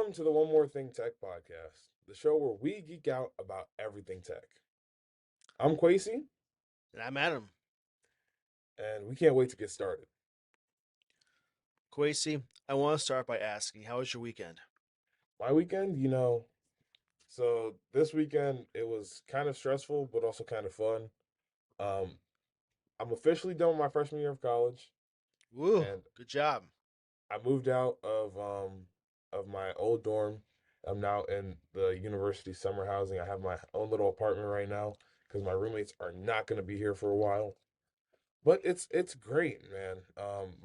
Welcome to the One More Thing Tech podcast, the show where we geek out about everything tech. I'm Quasey, And I'm Adam. and we can't wait to get started. Quasi, I want to start by asking, how was your weekend? My weekend, so this weekend it was kind of stressful, but also kind of fun. Um, I'm officially done with my freshman year of college, Woo, and good job. I moved out of my old dorm. I'm now in the university summer housing. I have my own little apartment right now because my roommates are not going to be here for a while. But it's great, man.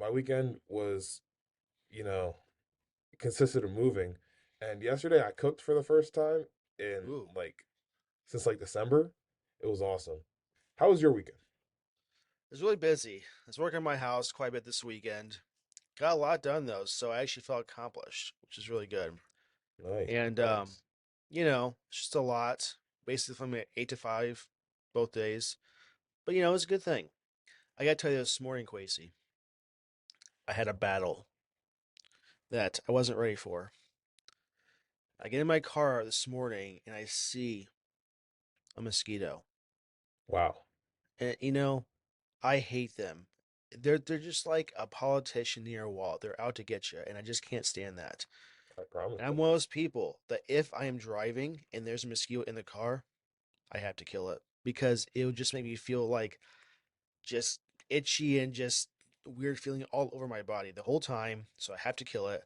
My weekend was, you know, consisted of moving, and yesterday I cooked for the first time in Ooh, since December. It was awesome. How was your weekend? it was really busy. I was working on my house quite a bit this weekend. Got a lot done though, so I actually felt accomplished, which is really good. Nice, And nice. it's just a lot. Basically from 8 to 5, both days. But it's a good thing. I gotta tell you this morning, Quasi, I had a battle that I wasn't ready for. I get in my car this morning and I see a mosquito. Wow. And I hate them. They're just like a politician near a wall. They're out to get you, and I just can't stand that. I promise And I'm that. one of those people that if I am driving and there's a mosquito in the car, I have to kill it because it would just make me feel like just itchy and just weird feeling all over my body the whole time. So I have to kill it.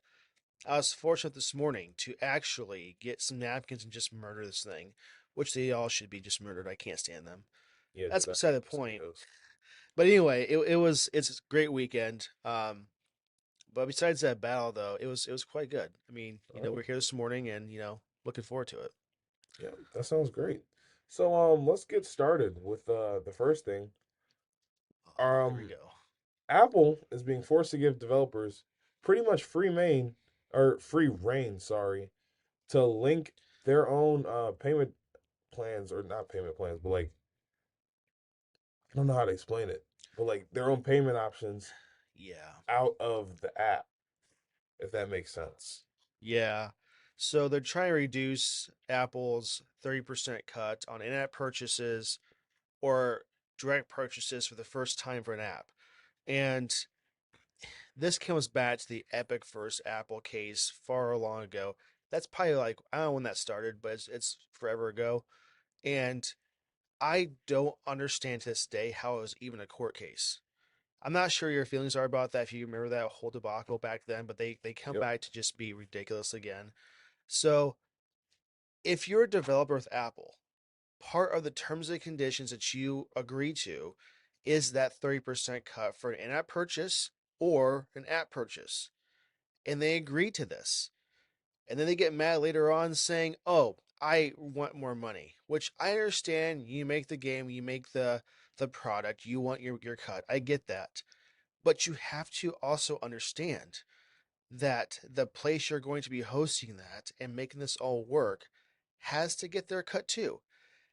I was fortunate this morning to actually get some napkins and just murder this thing, which they all should be just murdered. I can't stand them. Yeah, That's the beside the point. mosquitoes. But anyway, it's a great weekend. But besides that battle though, it was quite good. I mean, Oh, we're here this morning and looking forward to it. yeah, that sounds great. So let's get started with the first thing. Oh, here we Um, go. Apple is being forced to give developers pretty much free reign, sorry, to link their own payment plans, or not payment plans, but I don't know how to explain it, but like their own payment options Yeah. out of the app, if that makes sense. Yeah. So they're trying to reduce Apple's 30% cut on in-app purchases or direct purchases for the first time for an app. And this comes back to the Epic first Apple case far long ago. That's probably like I don't know when that started, but it's forever ago. And I don't understand to this day how it was even a court case. I'm not sure your feelings are about that if you remember that whole debacle back then, but they come Yep. back to just be ridiculous again. So if you're a developer with Apple, part of the terms and conditions that you agree to is that 30% cut for an in-app purchase or an app purchase. And they agree to this. And then they get mad later on saying, "Oh, I want more money," which I understand. You make the game, you make the product, you want your cut. I get that. But you have to also understand that the place you're going to be hosting that and making this all work has to get their cut too.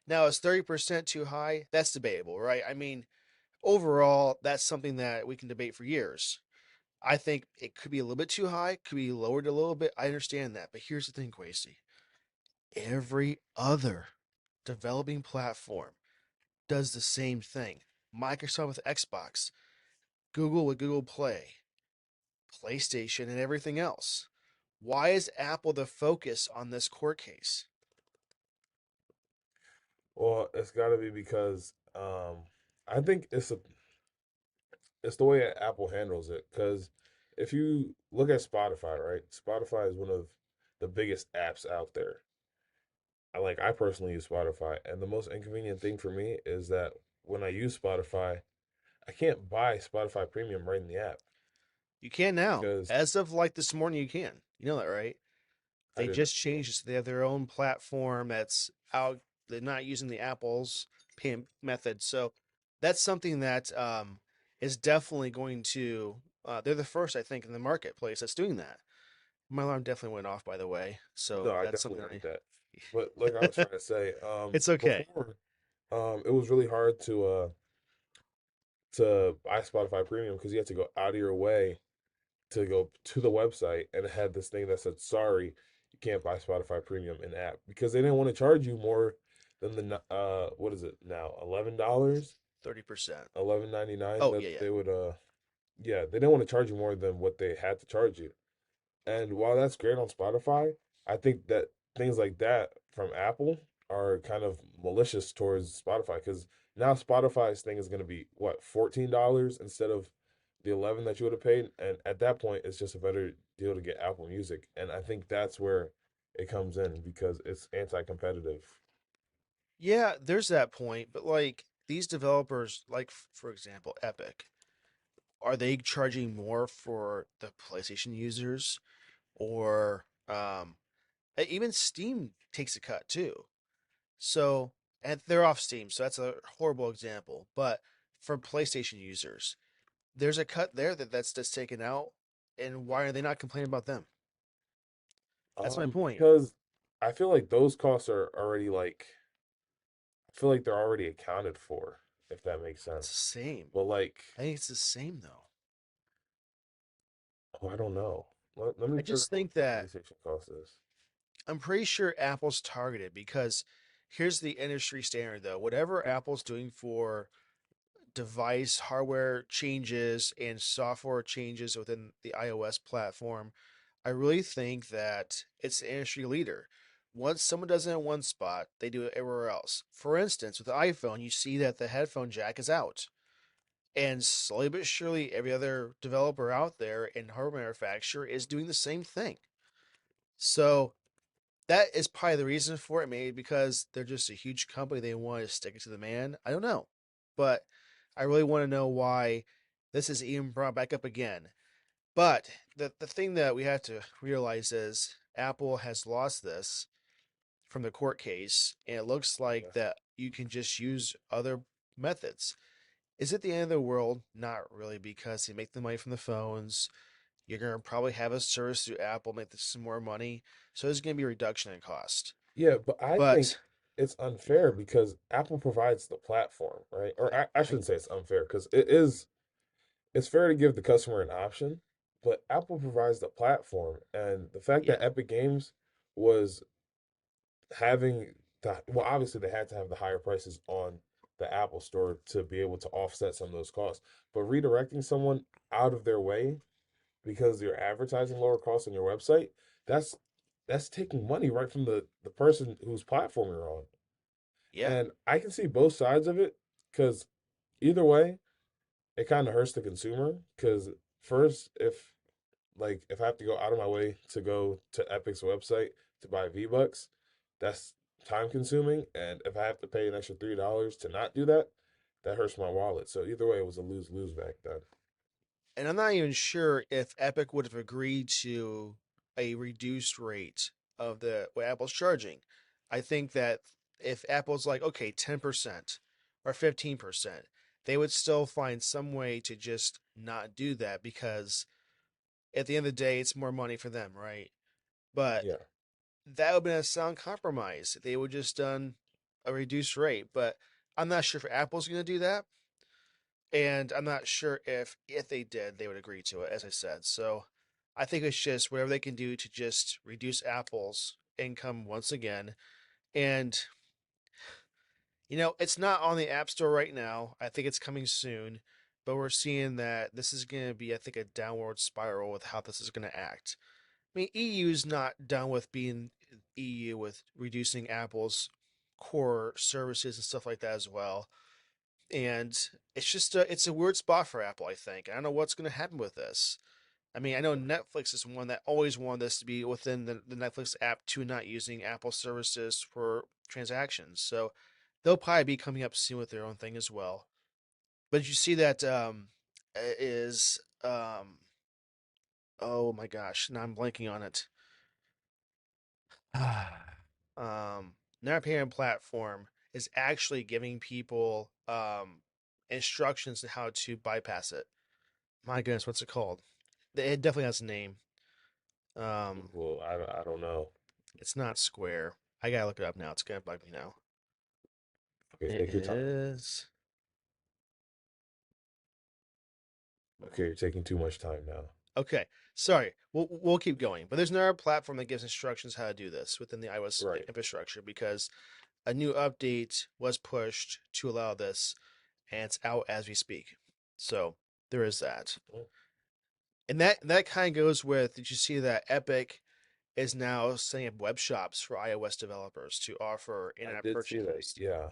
Now, is 30% too high? That's debatable, right? I mean, overall, that's something that we can debate for years. I think it could be a little bit too high, could be lowered a little bit. I understand that. But here's the thing, Quasey. Every other developing platform does the same thing. Microsoft with Xbox, Google with Google Play, PlayStation, and everything else. Why is Apple the focus on this court case? Well, it's got to be because I think it's the way Apple handles it. Because if you look at Spotify, right? Spotify is one of the biggest apps out there. I personally use Spotify, and the most inconvenient thing for me is that when I use Spotify, I can't buy Spotify Premium right in the app You can now. because As of like this morning, you can. You know that, right? I They didn't. just changed it. So they have their own platform that's out. They're not using the Apple's payment method. So that's something that is definitely going to. They're the first, I think, in the marketplace that's doing that. My alarm definitely went off, by the way. No, So I that's something definitely heard I. that. But like I was trying to say, It's okay. before, it was really hard to buy Spotify Premium because you had to go out of your way to go to the website, and it had this thing that said, "Sorry, you can't buy Spotify Premium in app because they didn't want to charge you more than the what is it now, $11, 30%. 11.99 Oh, that yeah, yeah. they would yeah, they didn't want to charge you more than what they had to charge you. And while that's great on Spotify, I think that things like that from Apple are kind of malicious towards Spotify because now Spotify's thing is going to be what, $14 instead of the 11 that you would have paid, and at that point, it's just a better deal to get Apple Music, and I think that's where it comes in because it's anti-competitive. Yeah, there's that point, but like these developers, like for example, Epic, are they charging more for the PlayStation users or even Steam takes a cut too. So, and they're off Steam, so that's a horrible example, but for PlayStation users, there's a cut there that's taken out, and why are they not complaining about them? That's my point. Because I feel like those costs are already like I feel like they're already accounted for, if that makes It's the sense. same. But like, I think it's the same though. oh, I don't know. Let me I figure just out what think the that PlayStation cost is. I'm pretty sure Apple's targeted because here's the industry standard though. Whatever Apple's doing for device hardware changes and software changes within the iOS platform, I really think that it's the industry leader. Once someone does it in one spot, they do it everywhere else. For instance, with the iPhone, you see that the headphone jack is out. And slowly but surely, every other developer out there and hardware manufacturer is doing the same thing. So that is probably the reason for it, maybe because they're just a huge company. They want to stick it to the man. I don't know. But I really want to know why this is even brought back up again. But the thing that we have to realize is Apple has lost this from the court case, and it looks like Yeah. that you can just use other methods. Is it the end of the world? Not really, because they make the money from the phones. You're gonna probably have a service through Apple, make some more money, so there's gonna be a reduction in cost. Yeah, but I think But it's unfair because Apple provides the platform, right? Or I I shouldn't say it's unfair because it is it's fair to give the customer an option, but Apple provides the platform, and the fact yeah, that Epic Games was having well, obviously they had to have the higher prices on the Apple store to be able to offset some of those costs. But redirecting someone out of their way because you're advertising lower costs on your website, that's that's taking money right from the person whose platform you're on. yeah, And I can see both sides of it because either way, it kind of hurts the consumer. Because first, if I have to go out of my way to go to Epic's website to buy V-Bucks, that's time consuming. And if I have to pay an extra $3 to not do that, that hurts my wallet. So either way, it was a lose lose back then. and I'm not even sure if Epic would have agreed to a reduced rate of the what Apple's charging. I think that if Apple's like, okay, 10% or 15%, they would still find some way to just not do that because at the end of the day, it's more money for them, right? But Yeah. that would have been a sound compromise. They would just done a reduced rate, but I'm not sure if Apple's going to do that, and I'm not sure if they did, they would agree to it, as I said. So I think it's just whatever they can do to just reduce Apple's income once again. And it's not on the App Store right now. I think it's coming soon, but we're seeing that this is going to be, I think, a downward spiral with how this is going to act. I mean, EU's not done with being EU with reducing Apple's core services and stuff like that as well. And it's a weird spot for Apple, I think. I don't know what's going to happen with this. I mean, I know Netflix is one that always wanted this to be within the Netflix app to not using Apple services for transactions. So they'll probably be coming up soon with their own thing as well. But you see that is oh my gosh, now I'm blanking on it. Their payment platform is actually giving people instructions on how to bypass it. My goodness, what's it called? It definitely has a name. Um, Well, I don't know. it's not Square. I gotta look it up now. It's gonna bug me now. Okay, It take your time. is. Okay, you're taking too much time now. Okay, sorry. We'll keep going, but there's another platform that gives instructions how to do this within the iOS Right. infrastructure because a new update was pushed to allow this, and it's out as we speak. So there is that, Mm, and that kind of goes with. Did you see that Epic is now setting up web shops for iOS developers to offer I in-app did see that. purchases? Yeah.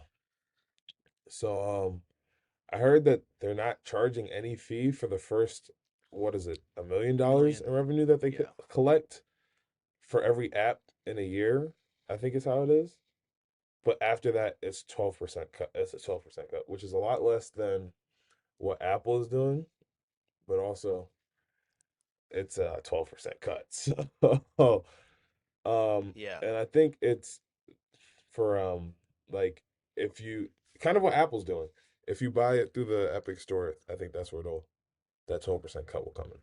So I heard that they're not charging any fee for the first, what is it, $1 million in Million, revenue that they yeah. collect for every app in a year. I think is how it is. But after that, it's 12% cut. It's a 12% cut, which is a lot less than what Apple is doing, but also it's a 12% cut. So, Yeah. and I think it's for like if you kind of what Apple's doing. If you buy it through the Epic Store, I think that's where that 12% cut will come in.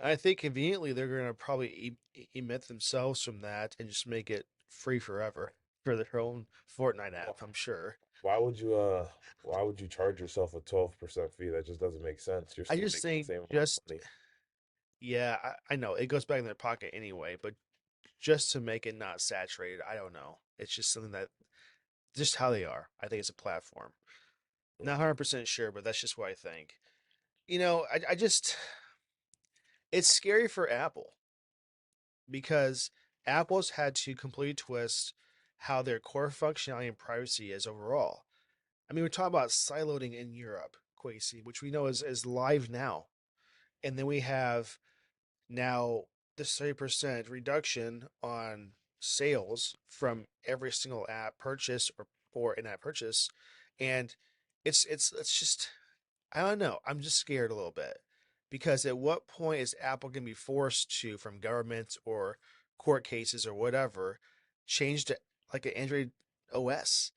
I think conveniently they're going to probably emit themselves from that and just make it free forever for their own Fortnite Wh- app, I'm sure. Why would you why would you charge yourself a 12% fee? That just doesn't make sense. You're I still just making the think same amount of just money. yeah, I know it goes back in their pocket anyway, but just to make it not saturated, I don't know. It's just something that just how they are. I think it's a platform. Not 100% sure, but that's just what I think. I just it's scary for Apple because Apple's had to completely twist how their core functionality and privacy is overall. I mean, we're talking about sideloading in Europe, Quasi, which we know is live now. And then we have now this 30% reduction on sales from every single app purchase or in-app purchase. And it's just I don't know. I'm just scared a little bit because at what point is Apple going to be forced to, from government or court cases or whatever, change to like an Android OS?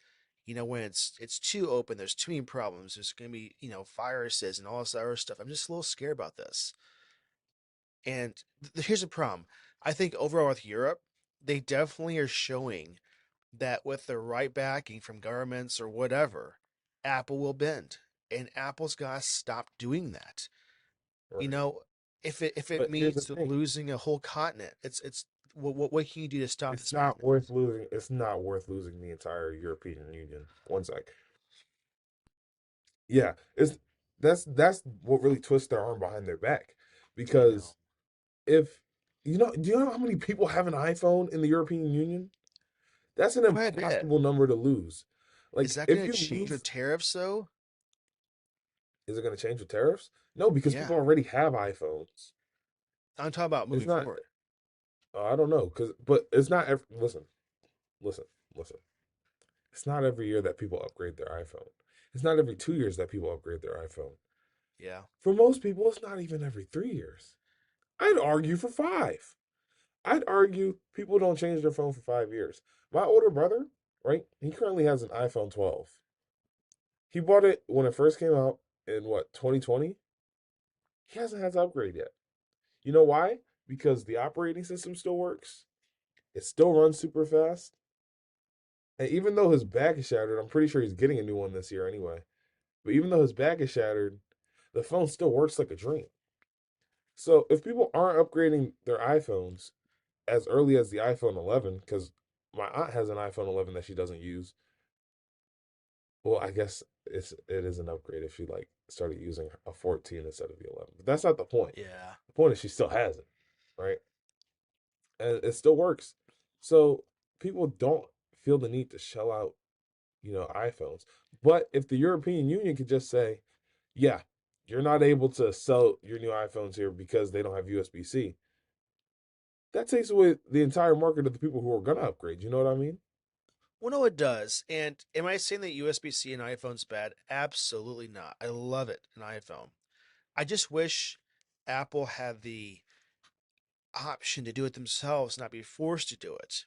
When it's too open, there's too many problems. There's going to be viruses and all this other stuff. I'm just a little scared about this. And here's the problem. I think overall with Europe, they definitely are showing that with the right backing from governments or whatever, Apple will bend. And Apple's got to stop doing that. You Right. know, if it But here's the means thing. losing a whole continent, it's what can you do to stop It's this not madness? worth losing. It's not worth losing the entire European Union. One sec. Yeah, it's that's what really twists their arm behind their back. I know. Because if do you know how many people have an iPhone in the European Union? That's an Quite a bit. impossible number to lose. Is Like that if going to you change with lose, tariffs though? is it going to change with tariffs? No, because Yeah, people already have iPhones. I'm talking about It's moving not. forward. I don't know, but it's not. Listen, listen, listen. It's not every year that people upgrade their iPhone. It's not every 2 years that people upgrade their iPhone. Yeah. For most people, it's not even every 3 years. I'd argue for five. I'd argue people don't change their phone for 5 years. My older brother, right? He currently has an iPhone 12. He bought it when it first came out in what, 2020? He hasn't had to upgrade yet. You know why? Because the operating system still works. It still runs super fast. And even though his back is shattered, I'm pretty sure he's getting a new one this year anyway. But even though his back is shattered, the phone still works like a dream. So if people aren't upgrading their iPhones as early as the iPhone 11, because my aunt has an iPhone 11 that she doesn't use. Well, I guess it is an upgrade if she like started using a 14 instead of the 11. But that's not the point. Yeah. The point is she still has it, right? And it still works. So people don't feel the need to shell out, iPhones. But if the European Union could just say, yeah, you're not able to sell your new iPhones here because they don't have USB-C, that takes away the entire market of the people who are gonna upgrade. You know what I mean? Well, no, it does. And am I saying that USB-C in iPhone's bad? Absolutely not. I love it in iPhone. I just wish Apple had the option to do it themselves, not be forced to do it.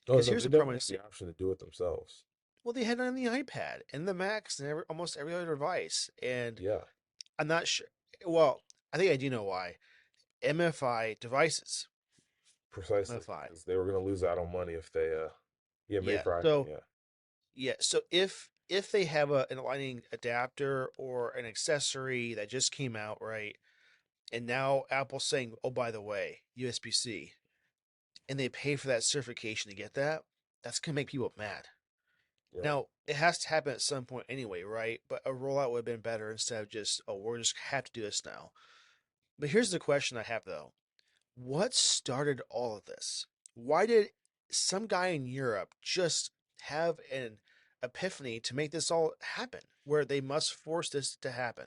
Oh Because no, here's they the problem I definitely have see. the option to do it themselves. Well, they had it on the iPad and the Macs and almost every other device. And Yeah, I'm not sure. Well, I think I do know why. MFI devices. precisely, MFI. because they were gonna lose out on money if they yeah, Yeah. Mayfry, So yeah. so if they have an lightning adapter or an accessory that just came out, right? And now Apple's saying, oh, by the way, USB-C, and they pay for that certification to get that. That's going to make people mad. Right. Now, it has to happen at some point anyway, right? But a rollout would have been better instead of just, oh, we're just have to do this now. But here's the question I have though. What started all of this? Why did some guy in Europe just have an epiphany to make this all happen, where they must force this to happen?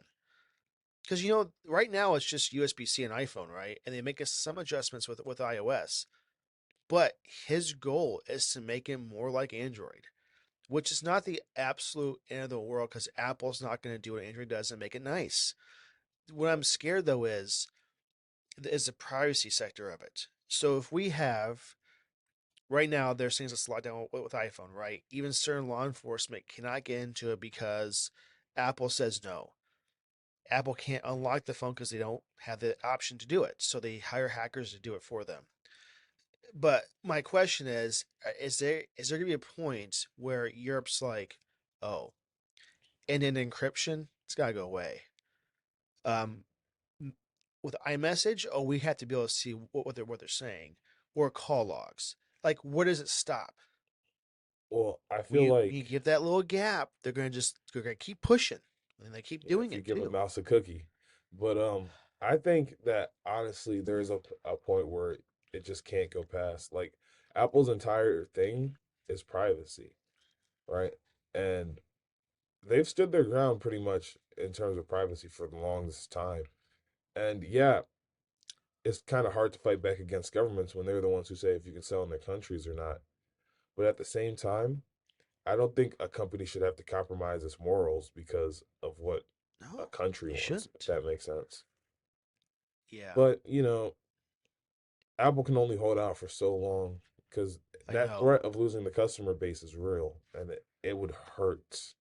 Because right now it's just USB-C and iPhone, right? And they make some adjustments with iOS. But his goal is to make it more like Android, which is not the absolute end of the world because Apple's not going to do what Android does and make it nice. What I'm scared though is the privacy sector of it. So if we have right now, there's things that's locked down with iPhone, right? Even certain law enforcement cannot get into it because Apple says no. Apple can't unlock the phone because they don't have the option to do it. So they hire hackers to do it for them. But my question is there gonna be a point where Europe's like, oh, and then encryption, it's gotta go away. Um, with iMessage, oh, we have to be able to see what they're saying, or call logs. Like, where does it stop? Well, I When feel you like give that little gap, they're gonna keep pushing, and they keep yeah, doing if you it give a too. mouse a cookie, but I think that honestly, there's a point where it just can't go past. Like Apple's entire thing is privacy, right? And they've stood their ground pretty much in terms of privacy for the longest time. And yeah, it's kind of hard to fight back against governments when they're the ones who say if you can sell in their countries or not. But at the same time, I don't think a company should have to compromise its morals because of what a No, country they wants, if shouldn't. that makes sense. Yeah, But, Apple can only hold out for so long because I that know. threat of losing the customer base is real and it would hurt.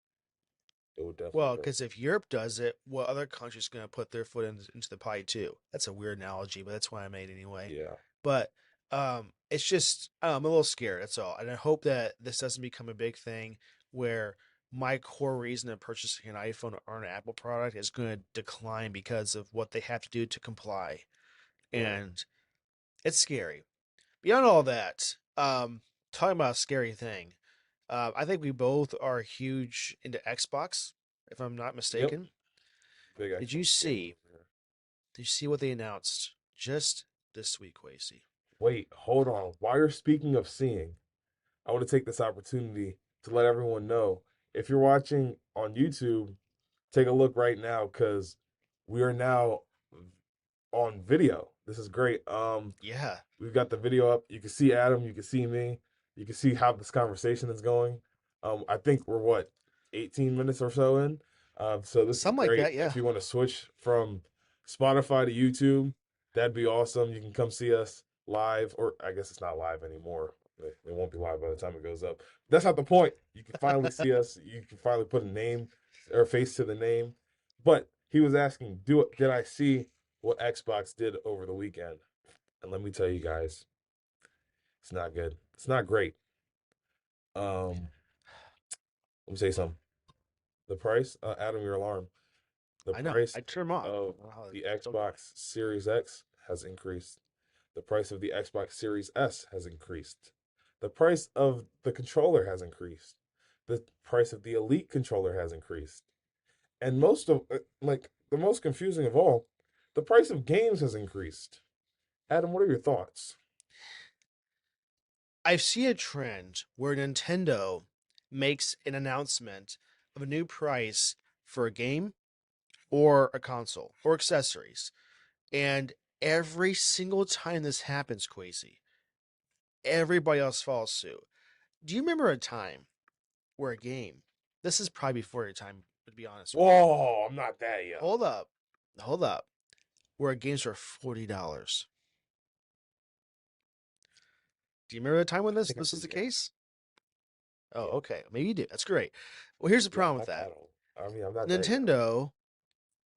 It would definitely Well, hurt. because if Europe does it, what other country's going to put their foot into the pie too? That's a weird analogy, but that's why I made it anyway. Yeah. But it's just I'm a little scared. That's all, and I hope that this doesn't become a big thing where my core reason of purchasing an iPhone or an Apple product is going to decline because of what they have to do to comply, Right. and it's scary. Beyond all that, talking about a scary thing, I think we both are huge into Xbox, if I'm not Yep. mistaken. Big Did you Xbox gamer see? over here. Did you see what they announced just this week, Quasey? Wait, hold on. While you're speaking of seeing, I want to take this opportunity to let everyone know if you're watching on YouTube, take a look right now because we are now on video. This is great. Yeah, We've got the video up. You can see Adam. You can see me. You can see how this conversation is going. I think we're what 18 minutes or so in. So this is something like great. that. Yeah. If you want to switch from Spotify to YouTube, that'd be awesome. You can come see us live, or I guess it's not live anymore. It won't be live by the time it goes up. That's not the point. You can finally see us. You can finally put a name or face to the name. But he was asking, did I see what Xbox did over the weekend? And let me tell you guys, it's not good. It's not great. Let me say something. The price, Adam, your alarm. The I know. price I turn them off. I of don't know how the it's still going. Xbox Series X has increased. The price of the Xbox Series S has increased. The price of the controller has increased. The price of the Elite controller has increased. And the most confusing of all, the price of games has increased. Adam, what are your thoughts? I see a trend where Nintendo makes an announcement of a new price for a game or a console or accessories. And every single time this happens, Quasey, everybody else follows suit. Do you remember a time where a game, this is probably before your time, to be honest with you. Whoa, I'm not that young. Hold up. Hold up. Where games were $40. Do you remember a time when I this think I this do, is the yeah. case? Oh, Yeah. okay. Maybe you do. That's great. Well, here's the Yeah, I'm problem with not that. that old. I mean, I'm not that young. Nintendo,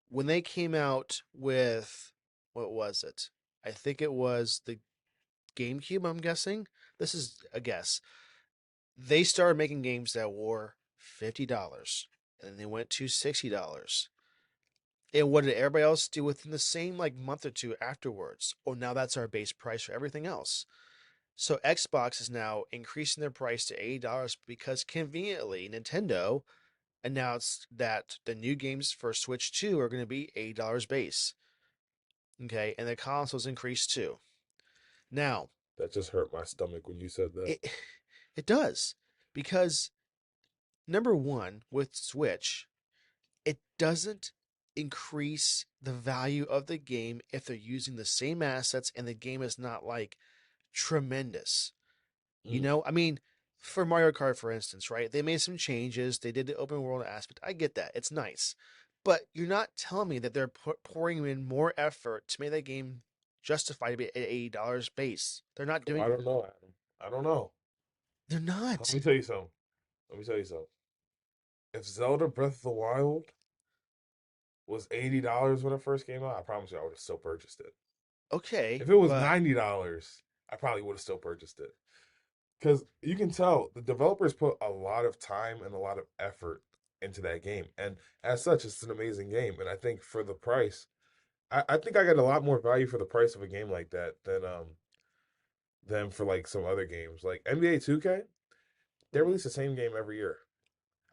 when they came out with what was it? I think it was the GameCube, I'm guessing. This is a guess. They started making games that were $50 and then they went to $60. And what did everybody else do within the same like month or two afterwards? Oh, now that's our base price for everything else. So Xbox is now increasing their price to $80 because conveniently Nintendo announced that the new games for Switch 2 are going to be $80 base. Okay, and the consoles increased too. Now, That just hurt my stomach when you said that. it it does because number one with Switch, it doesn't increase the value of the game if they're using the same assets and the game is not like tremendous. You Mm. know, I mean, for Mario Kart, for instance, right? They made some changes. They did the open world aspect. I get that. It's nice. But you're not telling me that they're pouring in more effort to make that game justify to be at $80 base. They're not Oh, doing I don't know, Adam. I don't know. They're Let not. me tell you something. Let me tell you something. If Zelda Breath of the Wild was $80 when it first came out, I promise you I would have still purchased it. Okay, If it was but $90, I probably would have still purchased it. Because you can tell the developers put a lot of time and a lot of effort into that game. And as such, it's an amazing game. And I think for the price, I think I get a lot more value for the price of a game like that than for like some other games. Like NBA 2K, they mhm, release the same game every year.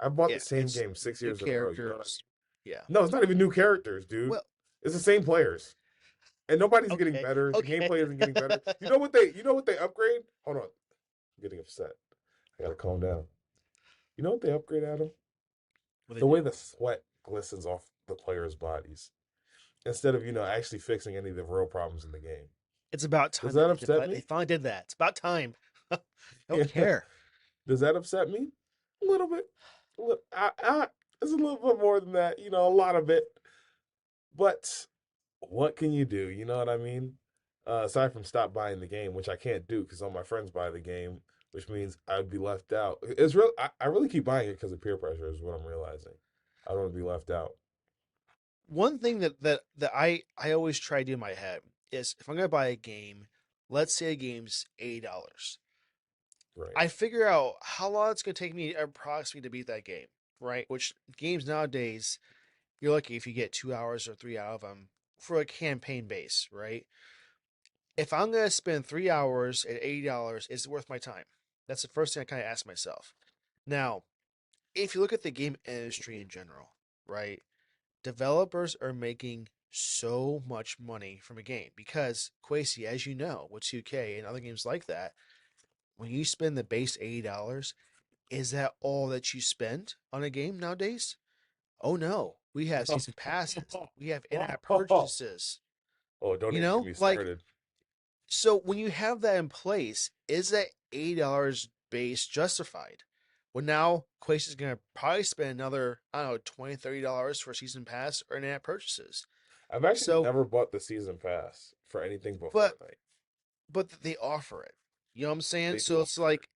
I bought yeah, the same it's game six new years in a row. You know what I characters. mean? Yeah. No, it's not even new characters, dude. Well, It's the same players. And nobody's getting okay, better. The okay. gameplay isn't getting better. You know what they upgrade? Hold on. I'm getting upset. I gotta calm down. You know what they upgrade, Adam? What they The way do? the sweat glistens off the players' bodies. Instead of, actually fixing any of the real problems in the game. It's about Does time that that upset they me? finally did that. It's about time. I don't Yeah. care. Does that upset me? A little bit. It's a little bit more than that, a lot of it. But what can you do? You know what I mean? Aside from stop buying the game, which I can't do because all my friends buy the game, which means I'd be left out. It's real. I really keep buying it because of peer pressure. Is what I'm realizing. I don't want to be left out. One thing that I always try to do in my head is if I'm gonna buy a game, let's say a game's $80. Right. I figure out how long it's gonna take me approximately to beat that game, right? Which games nowadays you're lucky if you get 2 hours or 3 out of them for a campaign base, right? If I'm gonna spend 3 hours at $80, is it worth my time? That's the first thing I kind of ask myself. Now, if you look at the game industry in general, right? Developers are making so much money from a game because Quasi, as you know, with 2K and other games like that, when you spend the base $80, is that all that you spend on a game nowadays? Oh no, we have season passes, we have in-app purchases. Oh, don't You even get know, me like started. so when you have that in place, is that $80 base justified? Well, now Quasi is going to probably spend another, I don't know, $20, $30 for a season pass or in-app purchases. I've actually So, never bought the season pass for anything but but Fortnite. they offer it. You know what I'm saying? They So do it's offer like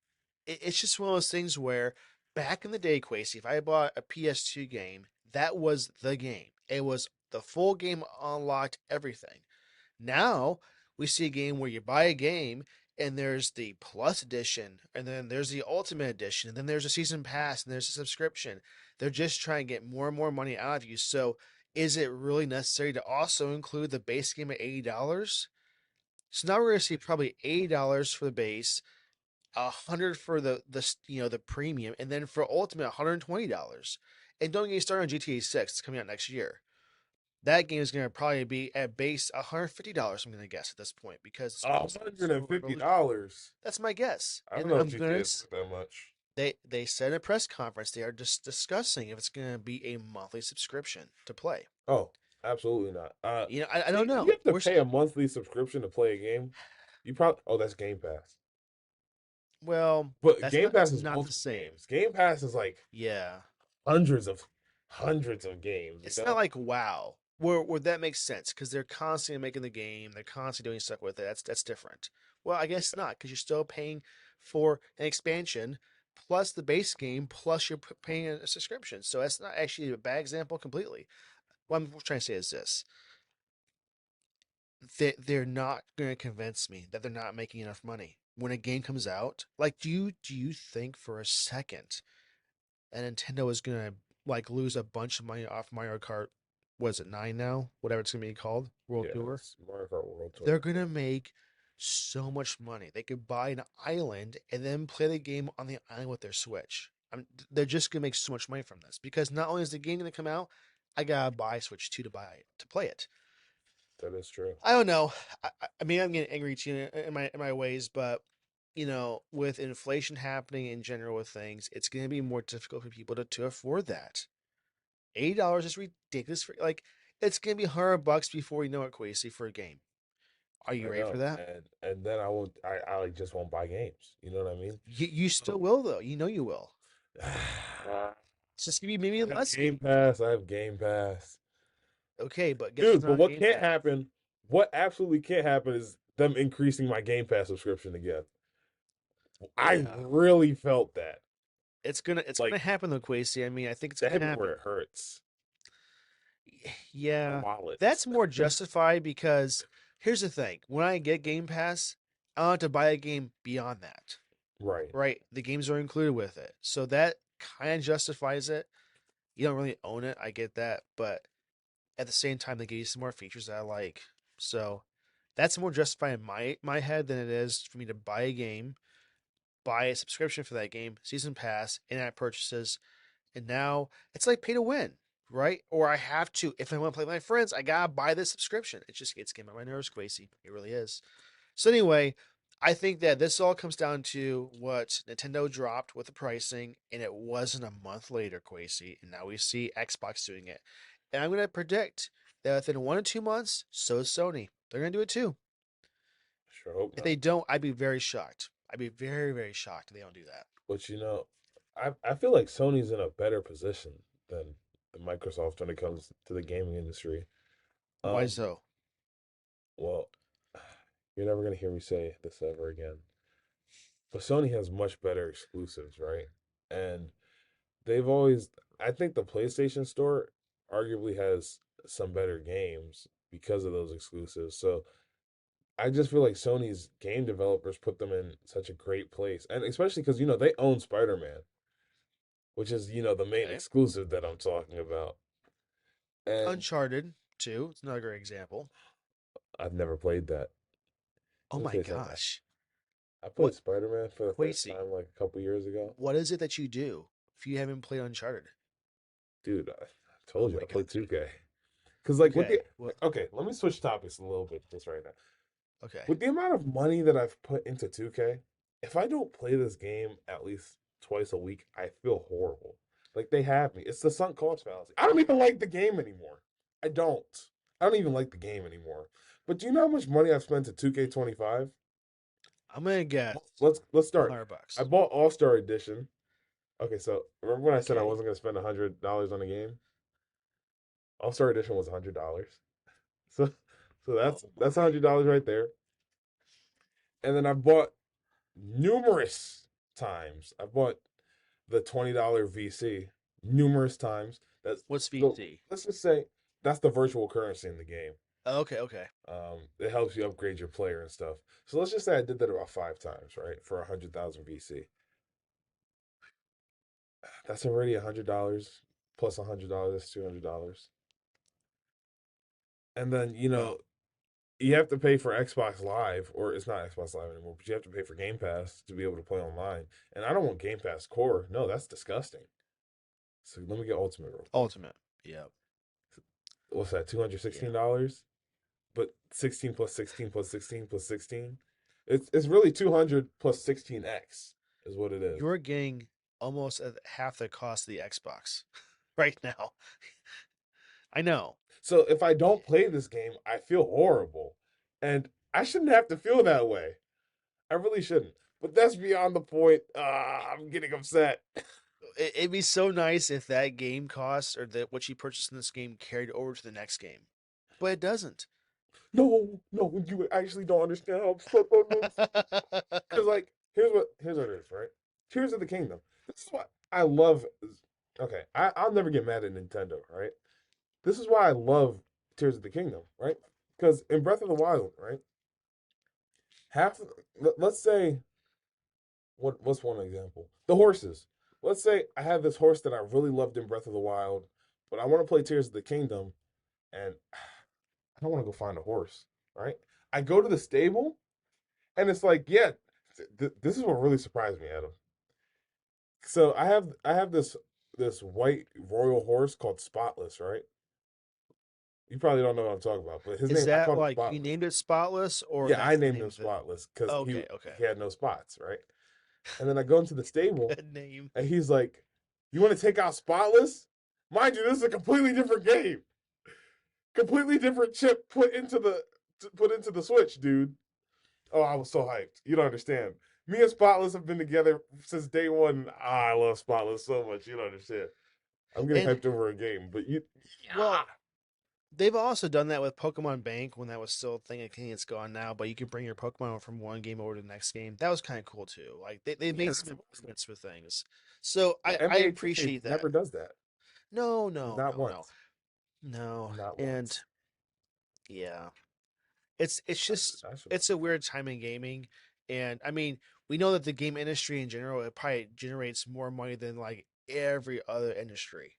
it's just one of those things where back in the day, Quasi, if I bought a PS2 game, that was the game. It was the full game unlocked everything. Now we see a game where you buy a game and there's the plus edition and then there's the ultimate edition and then there's a season pass and there's a subscription. They're just trying to get more and more money out of you. So is it really necessary to also include the base game at $80? So now we're gonna see probably $80 for the base, 100 for the premium, and then for ultimate $120. And don't get me started on GTA 6. It's coming out next year. That game is going to probably be at base $150. I'm going to guess at this point because it's a close to hundred and Super fifty Revolution. dollars. That's my guess, I don't and know if I'm GTA gonna. is worth that much. They said in a press conference they are just discussing if it's going to be a monthly subscription to play. Oh, absolutely not. I don't See, if you know. have to pay a monthly subscription to play a game, you probably that's Game Pass. Well, But that's Game not Pass that's is not the multiple same. games. Game Pass is like Yeah, hundreds of hundreds of games. You it's not know? like WoW where that makes sense because they're constantly making the game, they're constantly doing stuff with it. That's different. Well, I guess Yeah. not because you're still paying for an expansion plus the base game plus you're paying a subscription. So that's not actually a bad example completely. What I'm trying to say is this: they're not going to convince me that they're not making enough money when a game comes out. Like, do you think for a second that Nintendo is going to like lose a bunch of money off Mario Kart what is it, 9 now? Whatever it's gonna be called, World Yeah, Tour. it's Mario Kart World They're Tour. gonna make so much money. They could buy an island and then play the game on the island with their Switch. They're just gonna make so much money from this because not only is the game gonna come out, I gotta buy Switch 2 to play it. That is true. I don't know. I mean, I'm getting angry to you in my ways, but with inflation happening in general with things, it's going to be more difficult for people to afford that. $80 is ridiculous for like it's going to be $100 before you know it, Quasi, for a game. Are you I ready for know, that? and then I won't. I like just won't buy games. You know what I mean? You still will though. You know you will. I It's just gonna be maybe have less Game games. Pass. I have Game Pass, Okay, but guess what's dude. But not what Game can't Pass? happen? What absolutely can't happen is them increasing my Game Pass subscription again. I Yeah, really felt that. it's gonna Like happen though, Quasi. I mean, I think it's that gonna hit me where happen. it hurts. My Yeah, wallet. that's more justified because here's the thing. When I get Game Pass, I don't have to buy a game beyond that. Right. Right? The games are included with it. So that kind of justifies it. You don't really own it, I get that, but at the same time they give you some more features that I like. So that's more justified in my head than it is for me to buy a game, buy a subscription for that game, season pass, in-app purchases, and now it's like pay to win, right? Or I have to, if I want to play with my friends, I gotta buy this subscription. It's getting on my nerves, Quasi. It really is. So anyway, I think that this all comes down to what Nintendo dropped with the pricing, and it wasn't a month later, Quasi, and now we see Xbox doing it. And I'm gonna predict that within 1 to 2 months, so is Sony. They're gonna do it too. Sure hope If they not. don't, I'd be very shocked. I'd be very, very shocked if they don't do that. But I feel like Sony's in a better position than Microsoft when it comes to the gaming industry. Why Um, so? well, you're never gonna hear me say this ever again. But Sony has much better exclusives, right? And they've always, I think the PlayStation Store arguably has some better games because of those exclusives. So I just feel like Sony's game developers put them in such a great place, and especially because they own Spider-Man, which is the main Okay. exclusive that I'm talking about. And Uncharted 2, it's another great example. I've never played that. Oh Let me my tell you something. gosh. I played What Spider-Man for the first Quasi, time like a couple years ago. what is it that you do if you haven't played Uncharted? Dude, I Oh told you my I played gosh. 2K. Because like with the Okay. Well, okay, let me switch topics a little bit just right now. okay. With the amount of money that I've put into 2K, if I don't play this game at least twice a week, I feel horrible. Like they have me. It's the sunk cost fallacy. I don't even like the game anymore. I don't. I don't even like the game anymore. But do you know how much money I've spent to 2K25? I'm gonna guess Let's a start. hundred I bucks. bought All Star Edition. Okay, so remember when I said I Okay. wasn't gonna spend $100 on a game? All Star Edition was $100. So Oh that's my. $100 right there. And then I bought numerous times. I bought the $20 VC numerous times. That's What's so VC? let's just say that's the virtual currency in the game. Okay, okay. It helps you upgrade your player and stuff. So let's just say I did that about 5 times, right? For 100,000 VC. That's already $100 plus $100. That's $200. And then Wow. you have to pay for Xbox Live, or it's not Xbox Live anymore, but you have to pay for Game Pass to be able to play online. And I don't want Game Pass Core. No, that's disgusting. So let me get Ultimate real quick. Ultimate. Yep. What's that? $216? Yeah. But 16 plus 16 plus 16 plus 16. It's really 200 plus 16x is what it is. You're getting almost at half the cost of the Xbox right now. I know. So if I don't play this game, I feel horrible. And I shouldn't have to feel that way. I really shouldn't. But that's beyond the point. I'm getting upset. It'd be so nice if that game cost or that what you purchased in this game carried over to the next game, but it doesn't. No, no, you actually don't understand how upset that makes me. Because like, here's what it is, right? Tears of the Kingdom. This is what I love. Okay, I'll never get mad at Nintendo, right? This is why I love Tears of the Kingdom, right? Because in Breath of the Wild, right? Half, let's say, what's one example? The horses. Let's say I have this horse that I really loved in Breath of the Wild, but I want to play Tears of the Kingdom. and I don't want to go find a horse, right? I go to the stable, and it's like, yeah, this is what really surprised me, Adam. So I have this white royal horse called Spotless, right? You probably don't know what I'm talking about, but his Is name I that called him like you Spotless. named it Spotless, or Yeah, I that's the named name him of it? Spotless because he Okay, okay. he had no spots, right? And then I go into the stable, Good name. and he's like, "You want to take out Spotless? Mind you, this is a completely different game, completely different chip put into the Switch, dude." Oh, I was so hyped. You don't understand. Me and Spotless have been together since day one. Ah, I love Spotless so much. You don't understand. I'm getting And hyped over a game, but well, they've also done that with Pokemon Bank when that was still a thing. I think it's gone now, but you can bring your Pokemon from one game over to the next game. That was kind of cool too. Like they yeah, made that's some awesome. improvements with things. So Well, I NBA 2K appreciate that. never does that. No, no, Not no, no, once. no. Not And once. yeah, it's just I should love it's a weird time in gaming. And I mean, we know that the game industry in general, it probably generates more money than like every other industry.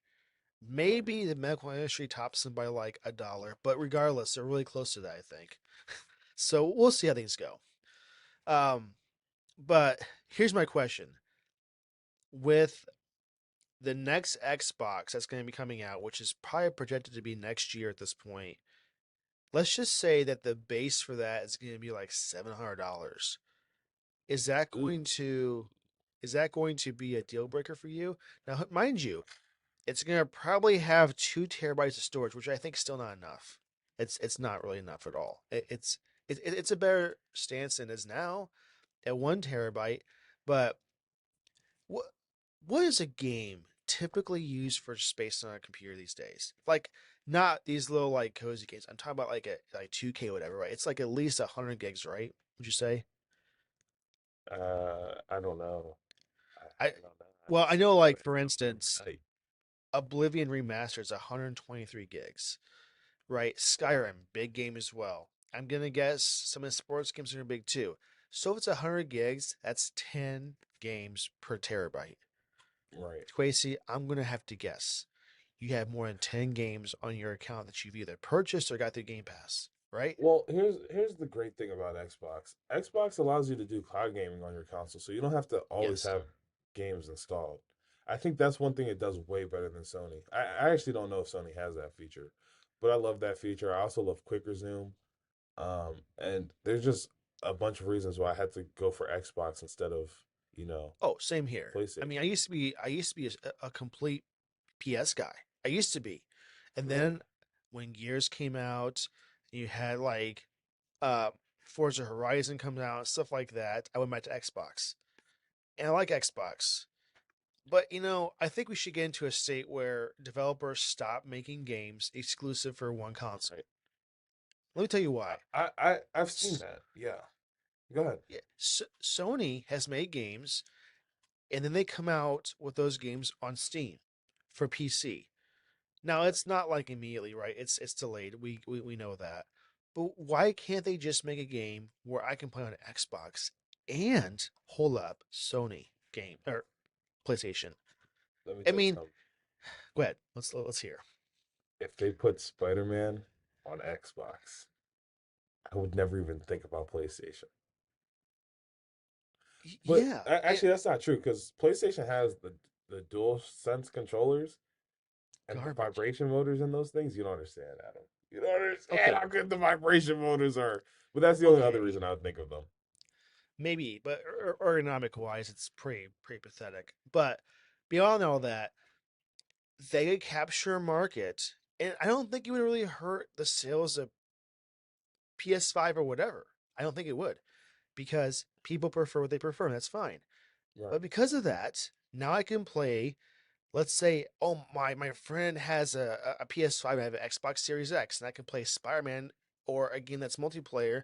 that. Right. Maybe the medical industry tops them by like $1, but regardless, they're really close to that, I think. So we'll see how things go. Um, but here's my question: with the next Xbox that's going to be coming out, which is probably projected to be next year at this point, let's just say that the base for that is going to be like $700. Is that Ooh. going to is that going to be a deal breaker for you? Now, mind you, it's going to probably have 2 terabytes of storage, which I think is still not enough. It's not really enough at all. It's a better stance than it is now at 1 terabyte. But what what is a game typically used for space on a computer these days? Like not these little like cozy games. I'm talking about like a like 2K or whatever, right? It's like at least 100 gigs, right? Would you say? I don't know. I I don't know. I well, haven't I seen know it, but like it for sounds pretty instance, tight. Oblivion Remastered is 123 gigs, right? Skyrim, big game as well. I'm gonna guess some of the sports games are big too. So if it's 100 gigs, that's 10 games per terabyte. Right. Quasi, I'm gonna have to guess. You have more than 10 games on your account that you've either purchased or got through Game Pass, right? Well, here's the great thing about Xbox. Xbox allows you to do cloud gaming on your console, so you don't have to always Yes. have games installed. I think that's one thing it does way better than Sony. I actually don't know if Sony has that feature, but I love that feature. I also love quick resume. And there's just a bunch of reasons why I had to go for Xbox instead of, you know, Oh, same here. I mean, PlayStation. I used to be a complete PS guy. I used to be. And Right. then when Gears came out, you had like uh Forza Horizon comes out, stuff like that. I went back to Xbox. And I like Xbox. But I think we should get into a state where developers stop making games exclusive for one console. Right. Let me tell you why. I've seen that. Yeah. Go ahead. Yeah, Sony has made games and then they come out with those games on Steam for PC. Now Right. it's not like immediately, right? It's delayed. We know that. But why can't they just make a game where I can play on Xbox and hold up Sony game or PlayStation? Let me I tell you mean, something. go ahead. Let's hear. If they put Spider-Man on Xbox, I would never even think about PlayStation. But Yeah, actually, that's not true because PlayStation has the dual sense controllers and the garbage. vibration motors in those things. You don't understand, Adam. You don't understand Okay, how good the vibration motors are. But that's the only other okay, reason I would think of them. maybe, but ergonomic wise, it's pretty pathetic. But beyond all that, they could capture a market, and I don't think it would really hurt the sales of PS5 or whatever. I don't think it would because people prefer what they prefer, and that's fine. Right. But because of that, now I can play. Let's say, oh my friend has a PS5, I have an Xbox Series X, and I can play Spider-Man or a game that's multiplayer.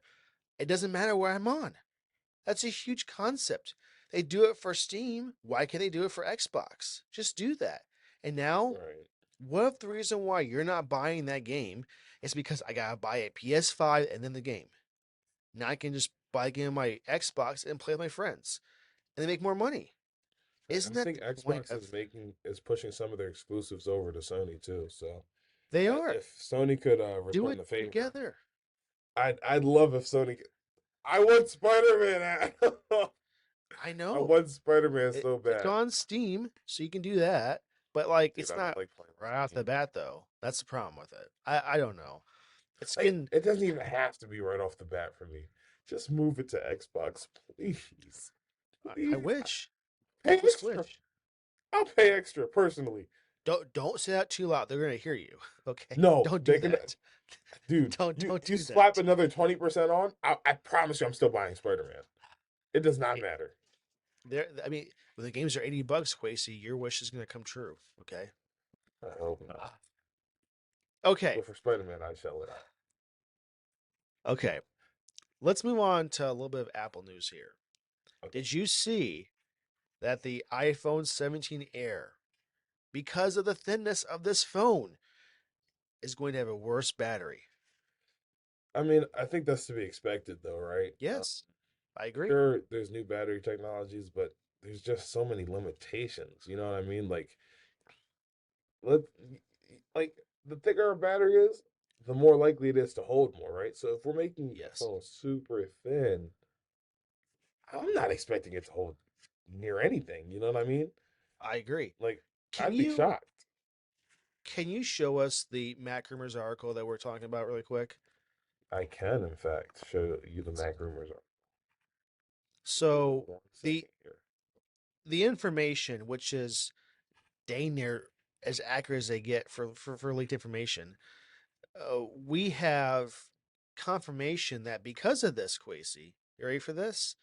It doesn't matter where I'm on. That's a huge concept. They do it for Steam. Why can't they do it for Xbox? Just do that. And now, Right. what if the reason why you're not buying that game is because I gotta buy a PS5 and then the game? Now I can just buy a game on my Xbox and play with my friends, and they make more money. Right. Isn't I that think the point Xbox of? is pushing some of their exclusives over to Sony too. So They are. If Sony could Do return it the favor, together. I'd love if Sony. I want Spider Man. I I know. want Spider Man so It's bad, on Steam, so you can do that. But like, dude. it's I don't not like playing on right off the Steam. bat, though. That's the problem with it. I don't know. It's Like getting. it doesn't even have to be right off the bat for me. Just move it to Xbox, please, I please. wish. Pay Get the extra. Switch. I'll pay extra personally. Don't say that too loud. They're gonna hear you. Okay. No, Don't do they can. that. Dude, Don't you do slap that. another 20% on. I promise you, I'm still buying Spider Man. It does not matter. There. I mean, when the games are $80, Quasey, your wish is gonna come true. Okay. I hope not. Okay. But for Spider Man, I shall it out. Okay. Let's move on to a little bit of Apple news here. Okay. Did you see that the iPhone 17 Air, because of the thinness of this phone, is going to have a worse battery? I mean, I think that's to be expected, though, right? Yes, I agree. Sure, there's new battery technologies, but there's just so many limitations. You know what I mean? Let like the thicker a battery is, the more likely it is to hold more, right? So if we're making a Yes, phone super thin, I'm not expecting it to hold near anything. You know what I mean? I agree. Like, Can I'd be you shocked. can you show us the Mac Rumors article that we're talking about really quick? I can, in fact, show you the Mac rumors are. Give me So one the second here. the information, which is dang near as accurate as they get for leaked information, we have confirmation that because of this, Quasi, you ready for this?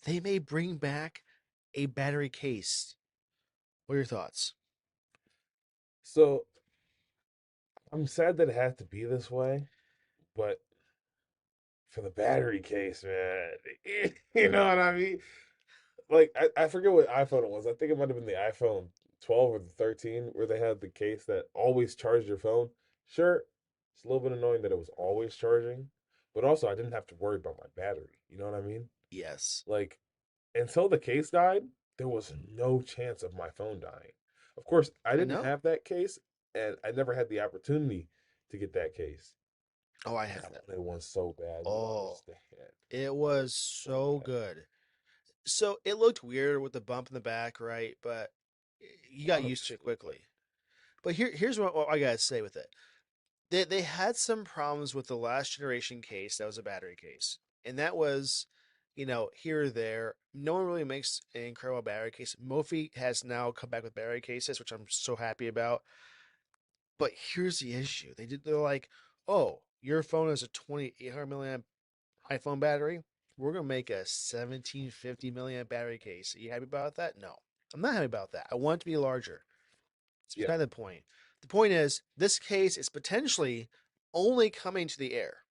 They may bring back a battery case. What are your thoughts? So I'm sad that it had to be this way, but for the battery case, man, you know what I mean? Like I forget what iPhone it was. I think it might have been the iPhone 12 or the 13 where they had the case that always charged your phone. Sure, it's a little bit annoying that it was always charging, but also I didn't have to worry about my battery. You know what I mean? Yes, Like until the case died, there was no chance of my phone dying. Of course, I I didn't know. have that case and I never had the opportunity to get that case. Oh, I And I have that. wanted one so bad. You don't Oh, understand. it I wanted was one so so bad. good. So it looked weird with the bump in the back, right? But you got used to it Absolutely. quickly. But here's what I gotta say with it. They had some problems with the last generation case that was a battery case, and that was, here or there. No one really makes an incredible battery case. Mophie has now come back with battery cases, which I'm so happy about. But here's the issue: they're like, oh, your phone has a 2800 milliamp iPhone battery. We're gonna make a 1750 milliamp battery case. Are you happy about that? No, I'm not happy about that. I want it to be larger. It's Yeah. beside the point. The point is, this case is potentially only coming to the Air.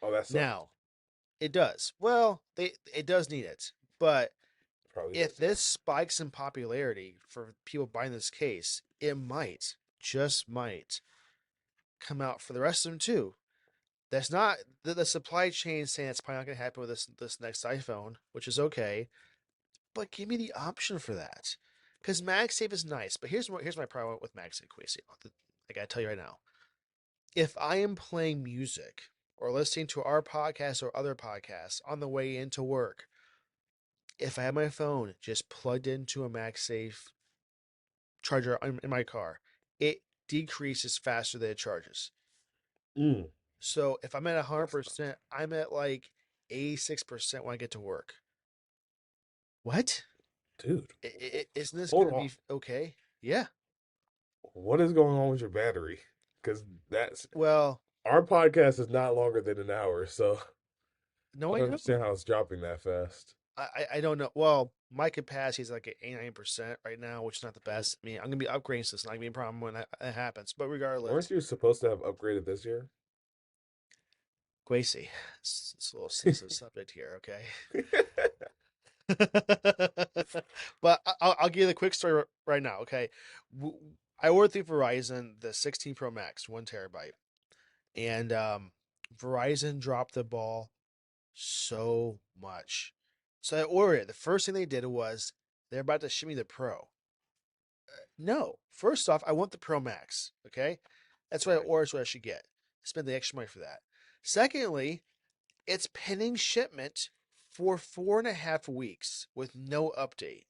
Oh, that sucked. Now, it does. Well, it does need it. But Probably if does, yeah. this spikes in popularity for people buying this case, it might, just might, come out for the rest of them too. That's not the supply chain saying it's probably not going to happen with this next iPhone, which is okay. But give me the option for that, because MagSafe is nice. But here's my problem with MagSafe, Quasi. I gotta tell you right now. If I am playing music or listening to our podcast or other podcasts on the way into work, if I have my phone just plugged into a MagSafe charger in my car, it decreases faster than it charges. Mm, So if I'm at that's nuts. 100%, I'm at like 86% when I get to work. What? Dude, Isn't this hold going to on. be okay? Yeah. What is going on with your battery? Because that's Well, our podcast is not longer than an hour, so no, I I don't know. understand how it's dropping that fast. I don't know. Well, my capacity is like at 89% right now, which is not the best. I mean, I'm gonna be upgrading, so it's not gonna be a problem when that happens. But Weren't regardless, you supposed to have upgraded this year? Gracie, it's a little sensitive subject here, okay? But I'll give you the quick story right now, okay? I ordered through Verizon the 16 Pro Max, 1 terabyte, and Verizon dropped the ball so much. So I ordered it. The first thing they did was they're about to ship me the Pro. No, first off, I want the Pro Max, okay? That's what I Right. ordered, what I should get. Spend the extra money for that. Secondly, it's pending shipment for 4.5 weeks with no update.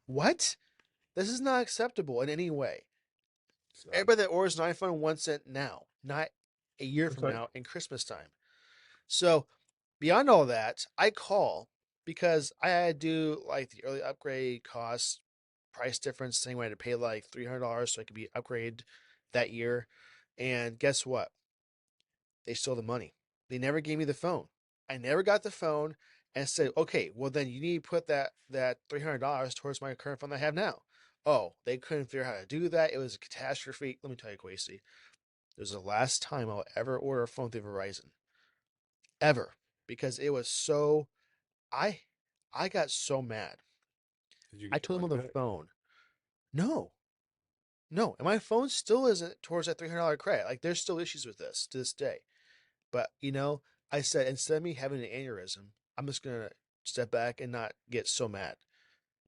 What? This is not acceptable in any way. It's not. Everybody that orders an iPhone wants it now, not a year I'm from saying. now in Christmas time. So, beyond all that, I call because I had to do like the early upgrade cost price difference thing where I had to pay like $300 so I could be upgraded that year. And guess what? They stole the money. They never gave me the phone. I never got the phone and said, okay, well then you need to put that $300 towards my current phone that I have now. Oh, they couldn't figure out how to do that. It was a catastrophe. Let me tell you, Quasey, it was the last time I'll ever order a phone through Verizon. Ever. Because it was so I I got so mad. Did you I get your told them money on the back? phone, no, no. And my phone still isn't towards that $300 credit. Like there's still issues with this to this day. But I said instead of me having an aneurysm, I'm just gonna step back and not get so mad.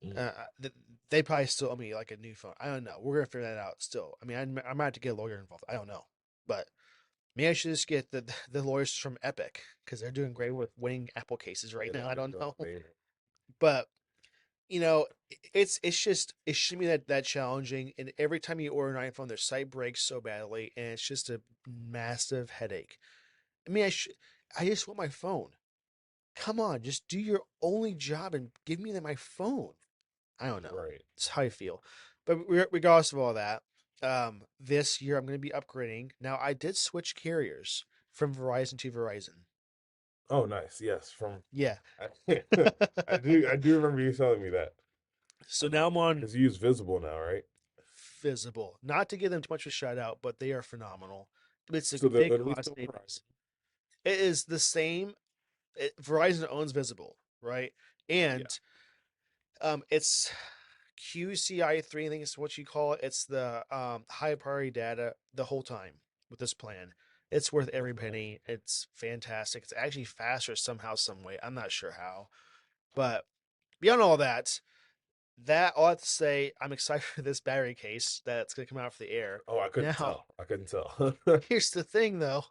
Mm. Uh, they probably still owe me like a new phone. I don't know. We're gonna figure that out still. I mean, I might have to get a lawyer involved. I don't know, but maybe I should just get the lawyers from Epic because they're doing great with winning Apple cases right Yeah, now. I they're don't doing know, amazing. but it shouldn't be that challenging. And every time you order an iPhone, their site breaks so badly, and it's just a massive headache. I mean, I just want my phone. Come on, just do your only job and give me my phone. I don't know. Right. It's how I feel. But regardless of all that, this year I'm going to be upgrading. Now, I did switch carriers from Verizon to Verizon. Oh, nice. Yes. From Yeah. I, I do remember you telling me that. So now I'm on Because you use Visible now, right? Visible. Not to give them too much of a shout out, but they are phenomenal. It's a So they're big literally cost still Verizon. savings. It is the same. Verizon owns Visible, right? Yeah. And it's QCI3, I think is what you call it. It's the high priority data the whole time with this plan. It's worth every That's nice. penny. It's fantastic. It's actually faster somehow, some way. I'm not sure how. But beyond all that, that all I have to say, I'm excited for this battery case that's going to come out for the air. Oh, I couldn't Now, tell. I couldn't tell. here's the thing though.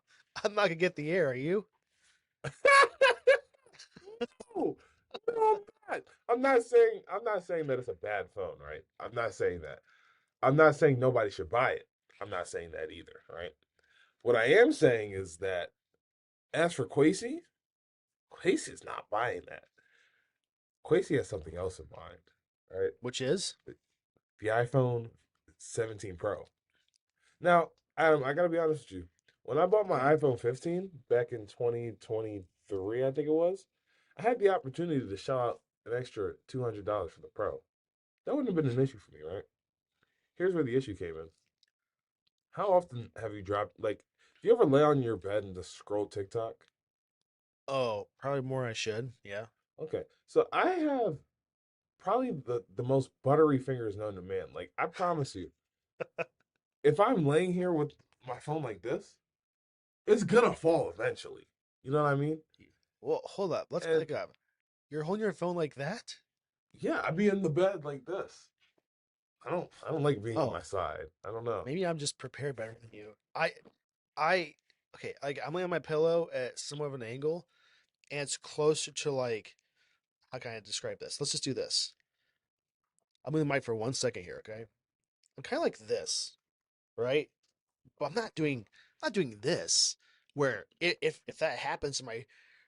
I'm not going to get the air, are you? No, no, I'm not. I'm not saying that it's a bad phone, right? I'm not saying that. I'm not saying nobody should buy it. I'm not saying that either, right? What I am saying is that as for Quasi, Quasi is not buying that. Quasi has something else in mind, right? Which is? The iPhone 17 Pro. Now, Adam, I gotta be honest with you. When I bought Okay. my iPhone 15 back in 2023, I think it was, I had the opportunity to shell out an extra $200 for the Pro. That wouldn't have been an issue for me, right? Here's where the issue came in. How often have you dropped, like, do you ever lay on your bed and just scroll TikTok? Oh, probably more I should. Yeah. Okay, so I have probably the most buttery fingers known to man. Like, I promise you, if I'm laying here with my phone like this, it's gonna fall eventually. You know what I mean? Well, hold up. Let's And back up. You're holding your phone like that? yeah, I'd be in the bed like this. I don't like being on my Oh, side. I don't know. maybe I'm just prepared better than you. I okay, like I'm laying on my pillow at somewhat of an angle, and it's closer to like how can I describe this? Let's just do this. I'm moving the mic for 1 second here, okay? I'm kind of like this, right? But I'm not doing this. Where if that happens,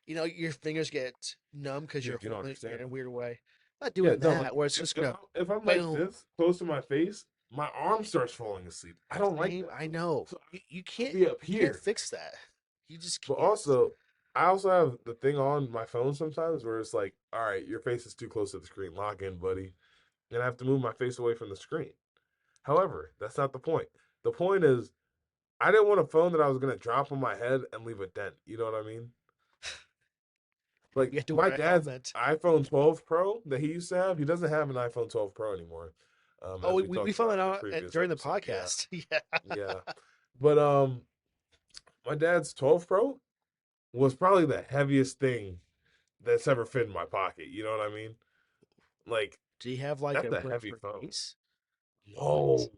your fingers get numb because you're You don't holding it in understand. a weird way. I'm not Yeah, doing no, like that. Where it's if, just if gonna, I'm if I'm like boom. this, close to my face, my arm starts falling asleep. I don't like Same. that. I know. So You I'll can't be up you can't here. fix that. You just But can't. also, I also have the thing on my phone sometimes where it's like, all right, your face is too close to the screen. Lock in, buddy. And I have to move my face away from the screen. However, that's not the point. The point is, I didn't want a phone that I was gonna drop on my head and leave a dent. You know what I mean? Like You have to my wear a dad's helmet. iPhone 12 Pro that he used to have, he doesn't have an iPhone 12 Pro anymore. Oh, As we, we we we talked found about that in a out previous during the episode. Yeah, podcast. Yeah. yeah. But my dad's 12 Pro was probably the heaviest thing that's ever fit in my pocket. You know what I mean? Like Do you have like that's a a brick heavy for phone. case? What? No,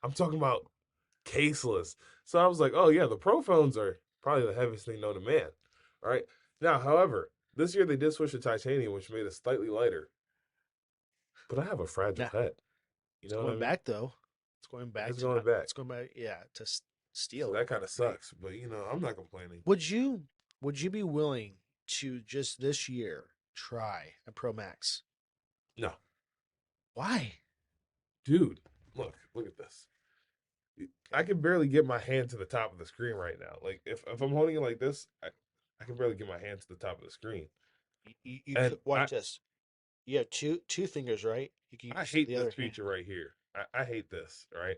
I'm talking about. caseless. So I was like, oh yeah, the Pro phones are probably the heaviest thing known to man. All right. Now, however, this year they did switch to titanium, which made it slightly lighter. But I have a fragile Yeah, head. You it's know what I going mean? back though. It's going It back is to going not. back. It's going back. Yeah, to So steel. that kind of Right. sucks. But I'm not complaining. Would you would you be willing to just this year try a Pro Max? No, Why? dude, look at this. I Okay. can barely get my hand to the top of the screen right now. Like if I'm holding it like this, I can barely get my hand to the top of the screen. You And could watch this. You have two fingers, right? You can I use hate the this other hand. feature right here. I hate this, right?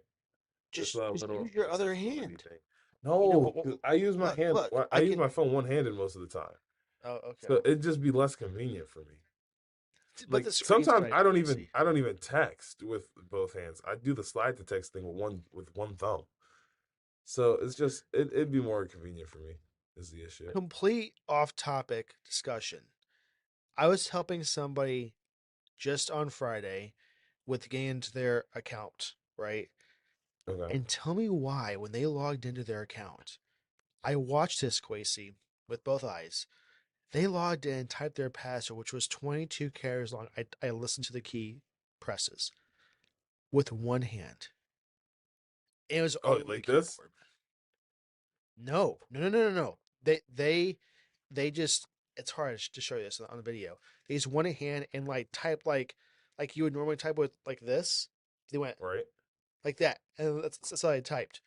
This Just little use your other accessibility hand. thing. You know, No, 'cause I use my look, hand. look. I I use can. my phone one handed most of the time, Oh, okay. so it'd just be less convenient for me. But Like the screen's sometimes kind of crazy. I don't even text with both hands. I do the slide to text thing with one thumb. So it's just it'd be more convenient for me. Is the issue? Complete off-topic discussion. I was helping somebody just on Friday with getting into their account, right? Okay. And tell me why when they logged into their account, I watched this Quasi with both eyes. They logged in, typed their password, which was 22 characters long. I listened to the key presses with one hand. And it was Oh, all over the like this? keyboard. No, no, no, no, no, no. They just it's hard to show you this on the video. They just one hand and like type like you would normally type with like this. They went Right. like that, and that's how I typed.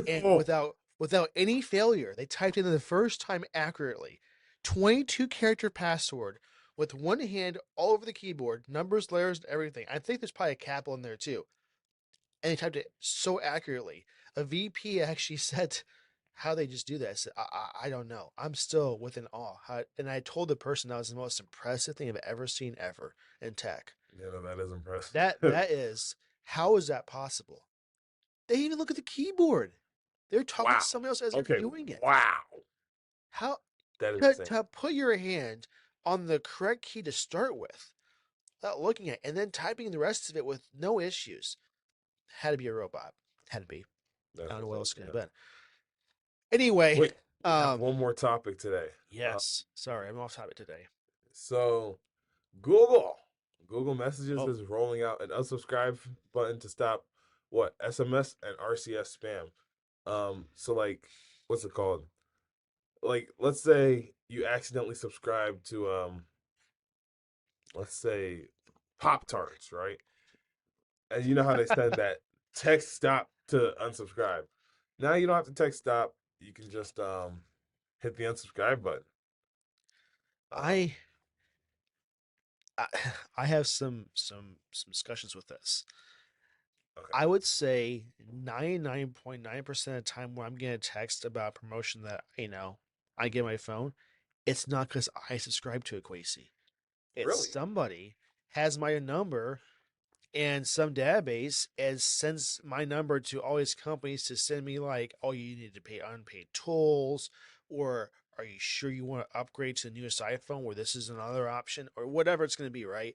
And Oh, without any failure, they typed in the first time accurately. 22 character password with one hand all over the keyboard, numbers, letters, and everything. I think there's probably a capital in there too. And they typed it so accurately. A VP actually said how they just do that. I said, I don't know. I'm still within awe. And I told the person that was the most impressive thing I've ever seen ever in tech. yeah, no, that is impressive. That is, how is that possible? They even look at the keyboard. They're talking to Wow. somebody else as they're Okay. doing it. Wow. How That is insane. to put your hand on the correct key to start with without looking at it, and then typing the rest of it with no issues. Had to be a robot. Had to be. I That's don't know what's what up. else could have Yeah. been. Anyway, Wait, we have one more topic today. Uh, yes. Sorry, I'm off topic today. so Google, Google Messages Oh, is rolling out an unsubscribe button to stop what SMS and RCS spam. So like, what's it called? Like, let's say you accidentally subscribe to let's say Pop Tarts, right? And you know how they send that text stop to unsubscribe. Now you don't have to text stop. You can just hit the unsubscribe button. Um, I I, I have some discussions with this. okay, I would say 99.9% of the time when I'm getting a text about a promotion that, I get my phone, it's not because I subscribe to it, Quasi. It's really? somebody has my number and some database and sends my number to all these companies to send me like, oh, you need to pay unpaid tolls, or are you sure you want to upgrade to the newest iPhone where this is another option, or whatever it's going to be, right?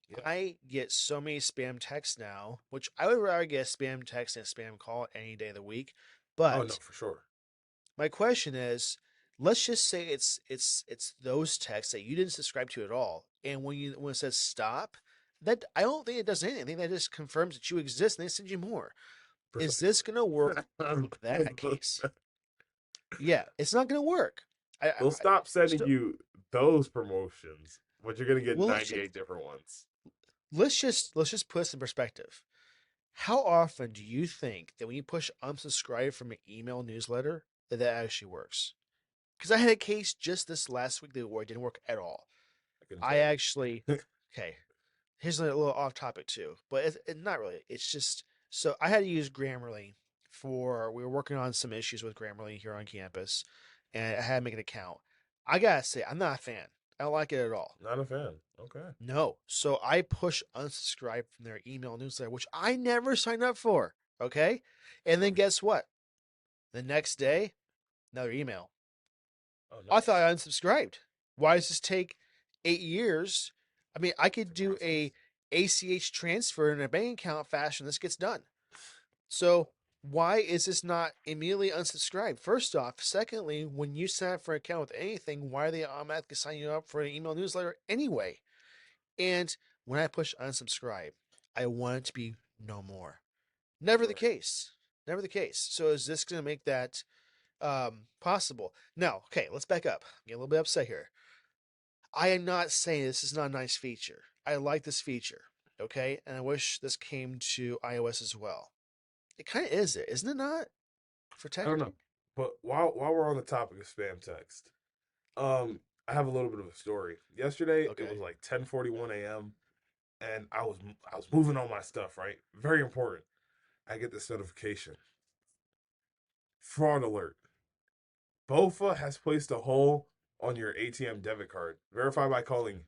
Yeah. I get so many spam texts now, which I would rather get a spam text than a spam call any day of the week. Oh no, But for sure. my question is, let's just say it's those texts that you didn't subscribe to at all, and when it says stop, that I don't think it does anything. I think that just confirms that you exist and they send you more. Is Precisely. this gonna work for that case? Yeah, it's not gonna work. They'll stop sending So you those promotions, but you're gonna get well, let's just 98 different ones. let's just put this in perspective. How often do you think that when you push unsubscribe from an email newsletter that actually works? Because I had a case just this last week where it didn't work at all. I can I tell actually, you. okay, here's a little off topic too, but not really. It's just, so I had to use Grammarly we were working on some issues with Grammarly here on campus, and I had to make an account. I gotta say, I'm not a fan. I don't like it at all. Not a fan. Okay. No. So I push unsubscribe from their email newsletter, which I never signed up for. Okay. And then Right. guess what? The next day, another email. Oh, I thought nice. I unsubscribed. Why does this take 8 years? I mean, I It's could a do process. a ACH transfer in a bank account faster than this gets done. So why is this not immediately unsubscribed? First off, secondly, when you sign up for an account with anything, why are they automatically signing you up for an email newsletter anyway? And when I push unsubscribe, I want it to be no more. Never the Right. case. Never the case. So is this going to make that possible? Now, okay, let's back up. Get a little bit upset here. I am not saying this is not a nice feature. I like this feature, okay? And I wish this came to iOS as well. It kind of is it, isn't it not? For I don't know. texting? But while we're on the topic of spam text, I have a little bit of a story. Yesterday it was Okay. like 10:41 a.m. and I was moving all my stuff, right? Very important. I get this notification. Fraud alert. BOFA has placed a hole on your ATM debit card. Verify by calling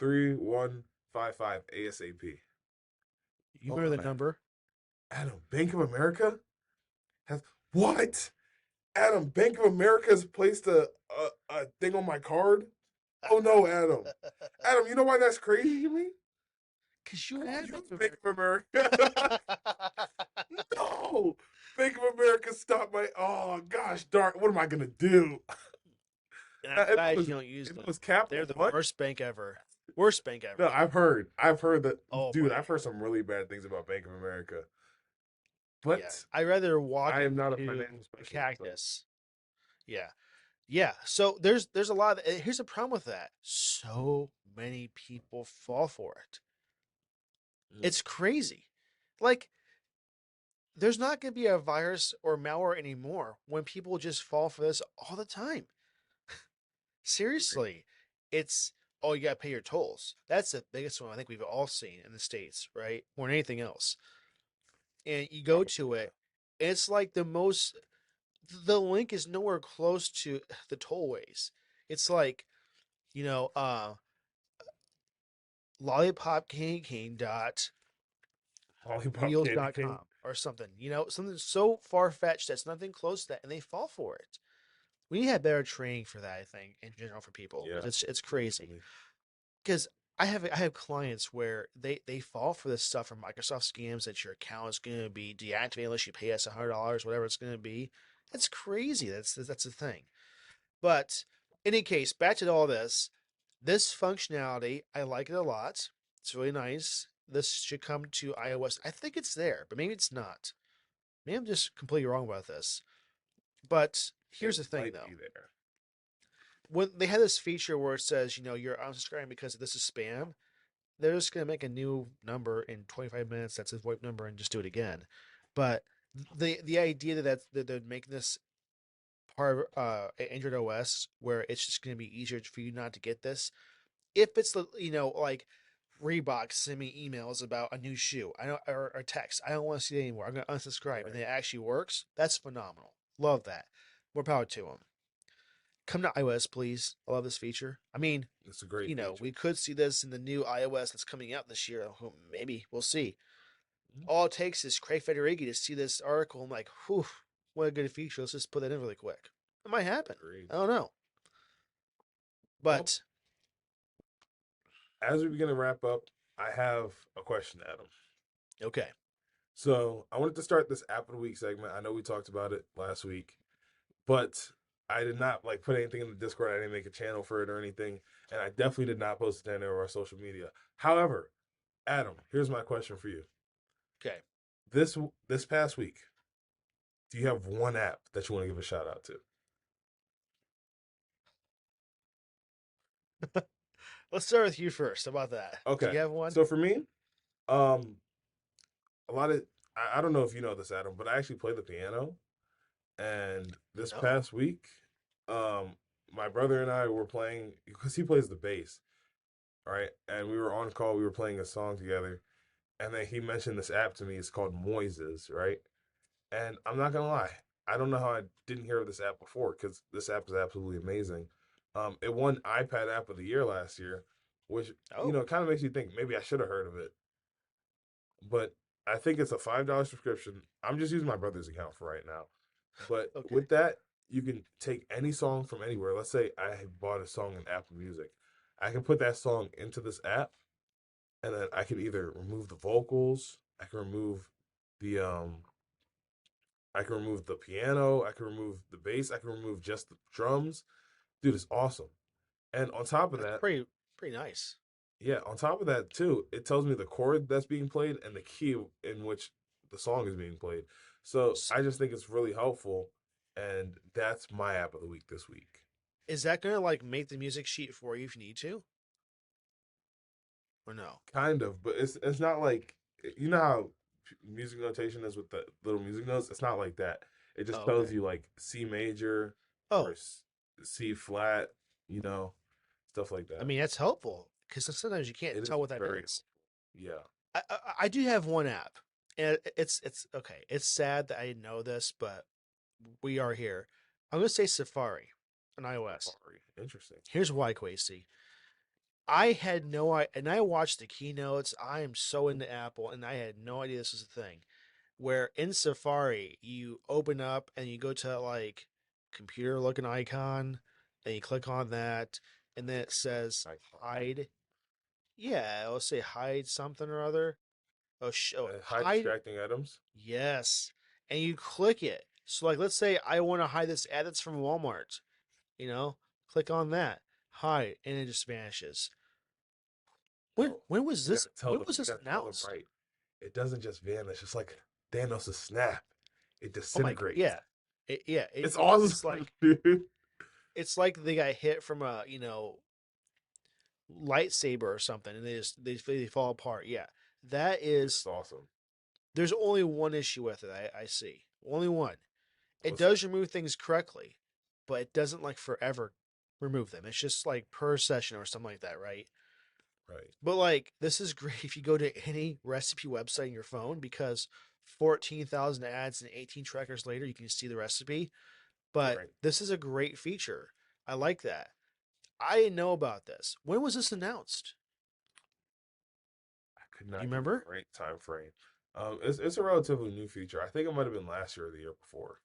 862-206-3155 ASAP. You Oh, remember the Adam, number? Adam, Bank of America has what? Adam, Bank of America has placed a thing on my card. Oh no, Adam. Adam, you know why that's crazy to me? Because you I don't had use Bank of Bank of America. America. No, Bank of America stopped my. Oh gosh, darn! What am I gonna do? And I'm glad If you don't use it them. was They're Capital the One, worst bank ever. Worst bank no, ever. I've heard that, Oh dude. my I've heard god. some really bad things about Bank of America, Yeah. but I'd rather walk I am not a into financial a specialist. So. cactus. Yeah. Yeah. So there's a lot of here's a problem with that. So many people fall for it. Mm, It's crazy. Like there's not going to be a virus or malware anymore when people just fall for this all the time. agree. Seriously, it's oh, you got to pay your tolls. That's the biggest one I think we've all seen in the States, right? More than anything else. And you go Probably, to yeah. it, it's like the link is nowhere close to the tollways. It's like, you know, lollipopcandycane dot Lollipop wheels candy dot cane. com or something, something so far fetched that's nothing close to that, and they fall for it. We need to have better training for that, I think, in general for people, Yeah, because it's crazy. definitely. Because I have clients where they fall for this stuff from Microsoft scams that your account is going to be deactivated unless you pay us $100, whatever it's going to be. That's crazy. That's the thing. But in any case, back to all this. This functionality, I like it a lot. It's really nice. This should come to iOS. I think it's there, but maybe it's not. Maybe I'm just completely wrong about this. But It here's the thing, might though. be there. When they had this feature where it says, you're unsubscribing because this is spam, they're just gonna make a new number in 25 minutes that's a VoIP number and just do it again. But the idea that they're making this part of Android OS where it's just gonna be easier for you not to get this, if it's like Reebok send me emails about a new shoe, I don't or text, I don't want to see it anymore. I'm gonna unsubscribe, and Right. it actually works. That's phenomenal. Love that. More power to them. Come to iOS, please. I love this feature. I mean, It's a great feature. we could see this in the new iOS that's coming out this year. Maybe we'll see. Mhm. All it takes is Craig Federighi to see this article and like, whew, what a good feature. Let's just put that in really quick. It might happen. Agreed. I don't know. Well, But as we begin to wrap up, I have a question, Adam. okay. So I wanted to start this app of the week segment. I know we talked about it last week, but I did not like put anything in the Discord. I didn't make a channel for it or anything, and I definitely did not post it to any of our social media. However, Adam, here's my question for you. Okay. This past week, do you have one app that you want to give a shout out to? Let's start with you first. How about that? Do Okay. you have one? So for me, um, a lot of I don't know if you know this, Adam, but I actually play the piano. And this No. past week, um, my brother and I were playing because he plays the bass, right? And we were on call. We were playing a song together, and then he mentioned this app to me. It's called Moises, right? And I'm not gonna lie, I don't know how I didn't hear of this app before because this app is absolutely amazing. It won iPad App of the Year last year, which Oh, kind of makes you think maybe I should have heard of it. But I think it's a $5 subscription. I'm just using my brother's account for right now. But okay. with that, you can take any song from anywhere. Let's say I bought a song in Apple Music. I can put that song into this app, and then I can either remove the vocals, I can remove the I can remove the piano, I can remove the bass, I can remove just the drums. Dude, it's awesome. And on top of That's that, pretty nice. yeah, on top of that too, it tells me the chord that's being played and the key in which the song is being played. So S- I just think it's really helpful, and that's my app of the week this week. Is that gonna like make the music sheet for you if you need to, or no? Kind of, but it's not like you know how music notation is with the little music notes. It's not like that. It just Oh, tells okay. you like C major or Oh, C flat, you know, stuff like I that. mean that's helpful because sometimes you can't It tell is what that very is. helpful. Yeah. I do have one app, and it's okay. It's sad that I didn't know this, but we are here. I'm gonna say Safari on iOS. Safari. Interesting. Here's why, Quasi. I had no I and I watched the keynotes. I am so into Apple, and I had no idea this was a thing. Where in Safari you open up and you go to like computer looking icon, and you click on that, and then it says Icon. hide. Yeah, it'll say hide something or other. Hide Hide. distracting items. Yes, and you click it. So like, let's say I want to hide this ad that's from Walmart. You know, click on that, hide, and it just vanishes. When No, when was you this? gotta tell When them. was You this gotta tell them announced? right. It doesn't just vanish. It's like Thanos' snap. It Oh my, disintegrates. yeah, yeah. It's It's awesome, like dude. they got hit from a lightsaber or something, and they fall apart. Yeah, that Dude, is. it's awesome. There's only one issue with it. I see only one. It What's that? does remove things correctly, but it doesn't like forever remove them. It's just like per session or something like that, right? Right, But like this is great if you go to any recipe website in your phone because 14,000 ads and 18 trackers later you can see the recipe. But right. this is a great feature. I like that. I didn't know about this. When was this announced? I could Do you not give you remember? a right time frame. It's a relatively new feature. I think it might have been last year or the year before.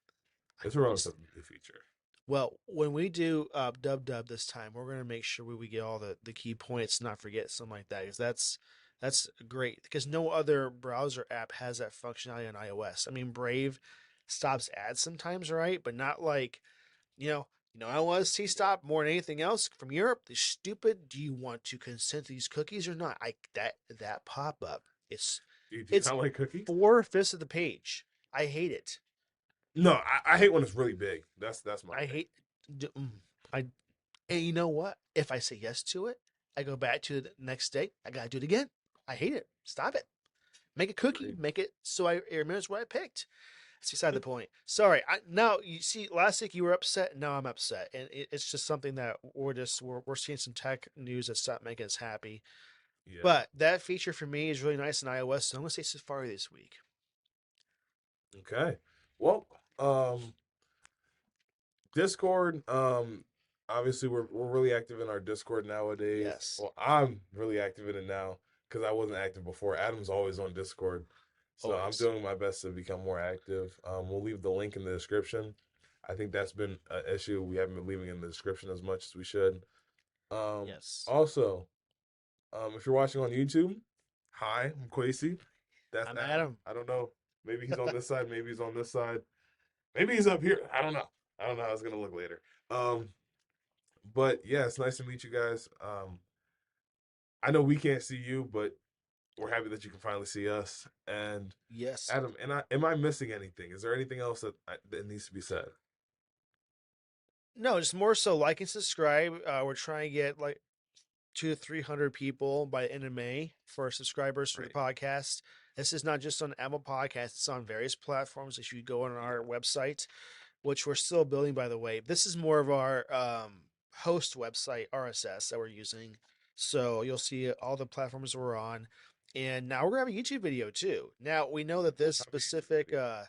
I It's a just relatively new feature. Well, when we do dub this time, we're gonna make sure we get all the key points, not forget something like that, because that's great. Because no other browser app has that functionality on iOS. I mean, Brave stops ads sometimes, right? But not like I want to see Yeah, stop more than anything else from Europe. The stupid. Do you want to consent to these cookies or not? That pop up. It's do you it's not like cookies? 4/5 of the page. I hate it. No, I hate when it's really big. That's my I thing. hate. I And you know what? If I say yes to it, I go back to the next day. I gotta do it again. I hate it. Stop it. Make a cookie. Agreed. Make it so it remembers what I picked. That's beside the point. Sorry. Now you see, last week you were upset. Now I'm upset, and it's just something that we're seeing some tech news that's not making us happy. Yeah. But that feature for me is really nice in iOS. So I'm gonna say Safari this week. Okay. Well, Discord, obviously we're really active in our Discord nowadays. Yes. Well, I'm really active in it now because I wasn't active before. Adam's always on Discord. So I'm Always. doing my best to become more active. We'll leave the link in the description. I think that's been an issue. We haven't been leaving in the description as much as we should. Yes. Also, if you're watching on YouTube, hi, I'm Quasi. That's I'm Adam. Adam. I don't know. Maybe he's on this side. Maybe he's on this side. Maybe he's up here. I don't know. I don't know how it's gonna look later. Um, but yeah, it's nice to meet you guys. I know we can't see you, but we're happy that you can finally see us. And Yes. Adam, and am I missing anything? Is there anything else that needs to be said? No, just more so like and subscribe. We're trying to get like 200 to 300 people by the end of May for subscribers for the Right. podcast. This is not just on Apple Podcasts, it's on various platforms. If you go on our Yeah. website, which we're still building, by the way, this is more of our host website, RSS, that we're using. So you'll see all the platforms we're on. And now we're going to have a YouTube video too. Now we know that We'll this have a YouTube specific, video.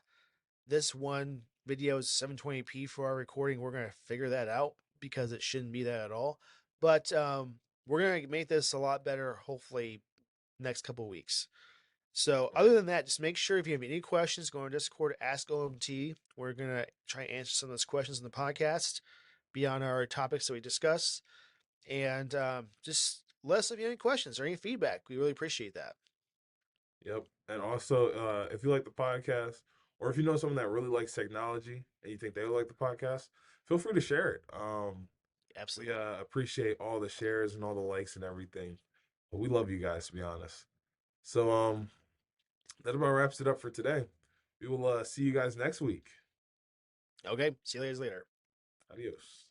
this one video is 720p for our recording. We're going to figure that out because it shouldn't be that at all. But we're going to make this a lot better, hopefully, next couple of weeks. So, other Right. than that, just make sure if you have any questions, go on Discord, ask OMT. We're going to try and answer some of those questions in the podcast beyond our topics that we discuss. And just let us know if you have any questions or any feedback. We really appreciate that. Yep. And also, if you like the podcast, or if you know someone that really likes technology and you think they would like the podcast, feel free to share it. We Absolutely. appreciate all the shares and all the likes and everything. But we love you guys, to be honest. So that about wraps it up for today. We will see you guys next week. Okay. See you guys later. Adios.